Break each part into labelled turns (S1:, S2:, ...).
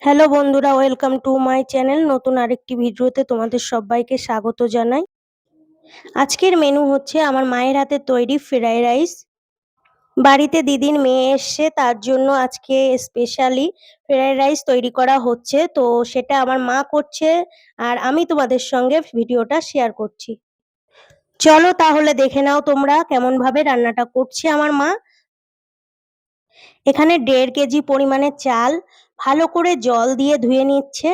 S1: Hello বন্ধুরা, welcome to my channel. নতুন আরেকটি ভিডিওতে তোমাদের সবাইকে স্বাগত জানাই। আজকের মেনু হচ্ছে আমার মায়ের হাতে তৈরি ফ্রাইড রাইস। বাড়িতে দিদির মেয়ে এসছে, তার জন্য আজকে স্পেশালি ফ্রাইড রাইস তৈরি করা হচ্ছে। তো সেটা আমার মা করছে আর আমি তোমাদের সঙ্গে ভিডিওটা শেয়ার করছি। চলো তাহলে দেখে নাও তোমরা কেমন ভাবে রান্নাটা করছে আমার মা। এখানে 1.5 কেজি পরিমাণে চাল ভালো করে জল দিয়ে ধুয়ে নিচ্ছে।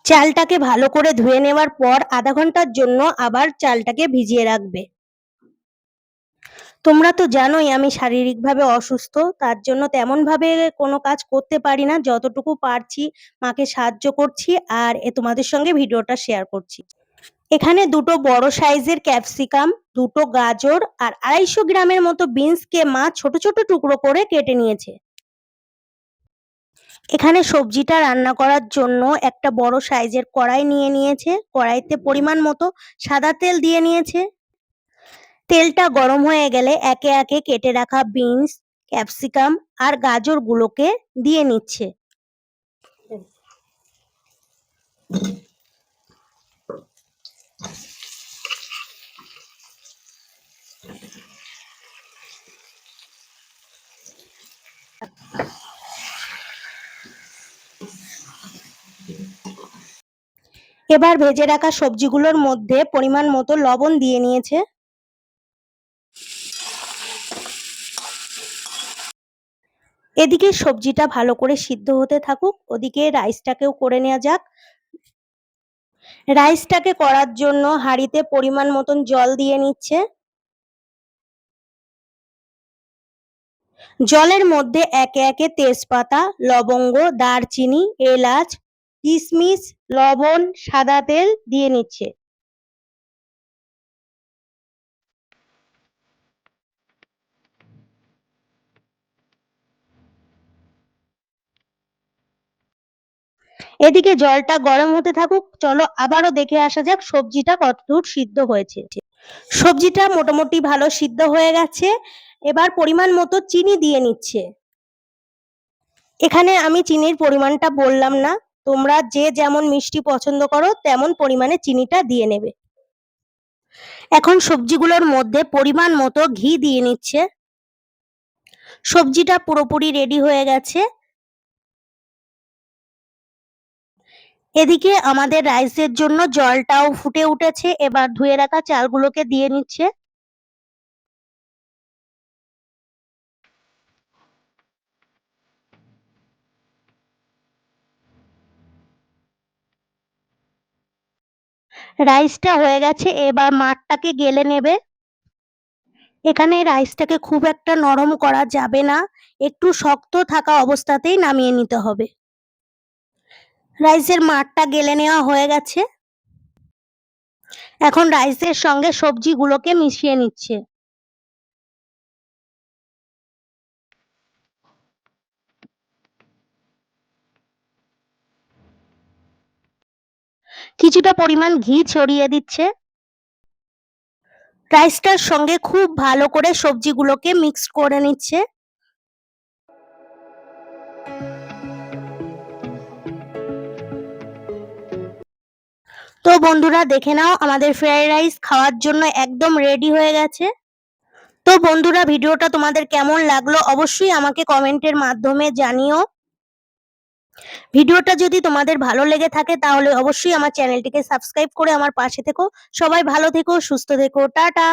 S1: চালটাকে ভালো করে ধুয়ে নেওয়ার পর আধা ঘন্টার জন্য আবার চালটাকে ভিজিয়ে রাখবে। তোমরা তো জানোই আমি শারীরিকভাবে অসুস্থ, তার জন্য তেমন ভাবে কোনো কাজ করতে পারি না। যতটুকু পারছি মাকে সাহায্য করছি আর তোমাদের সঙ্গে ভিডিওটা শেয়ার করছি। এখানে দুটো বড় সাইজের ক্যাপসিকাম, দুটো গাজর আর 250 গ্রামের মতো বিনসকে মা ছোট ছোট টুকরো করে কেটে নিয়েছে। এখানে সবজিটা রান্না করার জন্য একটা বড় সাইজের কড়াই নিয়ে নিয়েছে। কড়াইতে পরিমাণ মতো সাদা তেল দিয়ে নিয়েছে। তেলটা গরম হয়ে গেলে একে একে কেটে রাখা বিনস, ক্যাপসিকাম আর গাজরগুলোকে দিয়ে নিচ্ছে। এবার ভেজে রাখা সবজিগুলোর মধ্যে পরিমাণ মতো লবণ দিয়ে নিয়েছে। এদিকে সবজিটা ভালো করে সিদ্ধ হতে থাকুক, ওদিকে রাইসটাকেও করে নেওয়া যাক। রাইসটাকে করার জন্য হাঁড়িতে পরিমাণ মতন জল দিয়ে নিচ্ছে। জলের মধ্যে একে একে তেজপাতা, লবঙ্গ, দারচিনি, এলাচ, কিশমিশ, লবণ, সাদা তেল দিয়ে নিচ্ছে। এদিকে জলটা গরম হতে থাকুক। চলো আবারও দেখে আসা যাক সবজিটা কতদূর সিদ্ধ হয়েছে। সবজিটা মোটামুটি ভালো সিদ্ধ হয়ে গেছে। এবার পরিমাণ মতো চিনি দিয়ে নিচ্ছে। এখানে আমি চিনির পরিমাণটা বললাম না, তোমরা যে যেমন মিষ্টি পছন্দ করো তেমন পরিমাণে চিনিটা দিয়ে নেবে। এখন সবজিগুলোর মধ্যে পরিমাণ মতো ঘি দিয়ে নিচ্ছে। সবজিটা পুরোপুরি রেডি হয়ে গেছে। এদিকে আমাদের রাইসের জন্য জলটাও ফুটে উঠেছে। এবার ধুয়ে রাখা চালগুলোকে দিয়ে নিচ্ছে। রাইসটা হয়ে গেছে, এবার মাঠটাকে গেলে নেবে। এখানে রাইসটাকে খুব একটা নরম করা যাবে না, একটু শক্ত থাকা অবস্থাতেই নামিয়ে নিতে হবে। রাইসের মাঠটা গেলে নেওয়া হয়ে গেছে। এখন রাইসের সঙ্গে সবজিগুলোকে মিশিয়ে নিচ্ছে। কিছুটা পরিমাণ ঘি ছড়িয়ে দিচ্ছে। রাইসটার সঙ্গে খুব ভালো করে সবজিগুলোকে মিক্স করে নিচ্ছে। তো বন্ধুরা দেখে নাও, আমাদের ফ্রাইড রাইস খাওয়ার জন্য একদম রেডি হয়ে গেছে। তো বন্ধুরা ভিডিওটা তোমাদের কেমন লাগলো অবশ্যই আমাকে কমেন্টের মাধ্যমে জানিও। ভিডিওটা যদি তোমাদের ভালো লেগে থাকে তাহলে অবশ্যই আমার চ্যানেলটিকে সাবস্ক্রাইব করে আমার পাশে থেকো। সবাই ভালো থেকো, সুস্থ থেকো, টাটা।